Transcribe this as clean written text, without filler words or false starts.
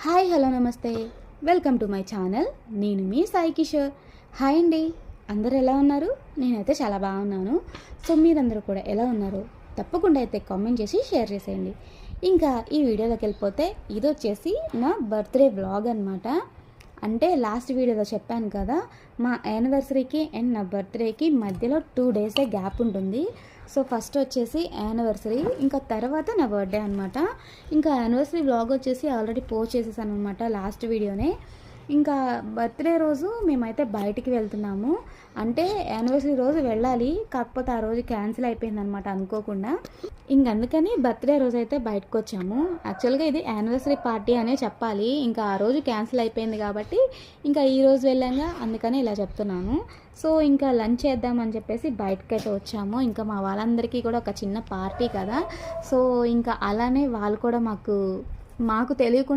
Hi hello నమస్తే, welcome to my channel. నేను మీ Sai Kishore. Hi అండి, అందరు ఎలా ఉన్నారు? నేనైతే చాలా బాగున్నాను. సో మీరందరూ కూడా ఎలా ఉన్నారు? తప్పకుండా అయితే కామెంట్ చేసి షేర్ చేసేయండి. ఇంకా ఈ వీడియోలోకి వెళ్ళిపోతే ఇది వచ్చేసి నా బర్త్డే వ్లాగ్ అనమాట. అంటే లాస్ట్ వీడియోలో చెప్పాను కదా, మా యానివర్సరీకి అండ్ నా బర్త్డేకి మధ్యలో 2 డేసే గ్యాప్ ఉంటుంది. సో ఫస్ట్ వచ్చేసి యానివర్సరీ, ఇంకా తర్వాత నా బర్త్డే అనమాట. ఇంకా యానివర్సరీ వ్లాగ్ వచ్చేసి ఆల్రెడీ పోస్ట్ చేసేసాను అనమాట లాస్ట్ వీడియోనే. ఇంకా బర్త్డే రోజు మేమైతే బయటికి వెళ్తున్నాము. అంటే యానివర్సరీ రోజు వెళ్ళాలి, కాకపోతే ఆ రోజు క్యాన్సిల్ అయిపోయింది అనమాట అనుకోకుండా. అందుకని బర్త్డే రోజు అయితే బయటకు వచ్చాము. యాక్చువల్గా ఇది యానివర్సరీ పార్టీ అనే చెప్పాలి, ఇంకా ఆ రోజు క్యాన్సిల్ అయిపోయింది కాబట్టి ఇంకా ఈ రోజు వెళ్ళాగా, అందుకని ఇలా చెప్తున్నాను. సో ఇంకా లంచ్ చేద్దామని చెప్పేసి బయటకైతే వచ్చాము. ఇంకా మా వాళ్ళందరికీ కూడా ఒక చిన్న పార్టీ కదా, సో ఇంకా అలానే వాళ్ళు కూడా మాకు తెలియకుండా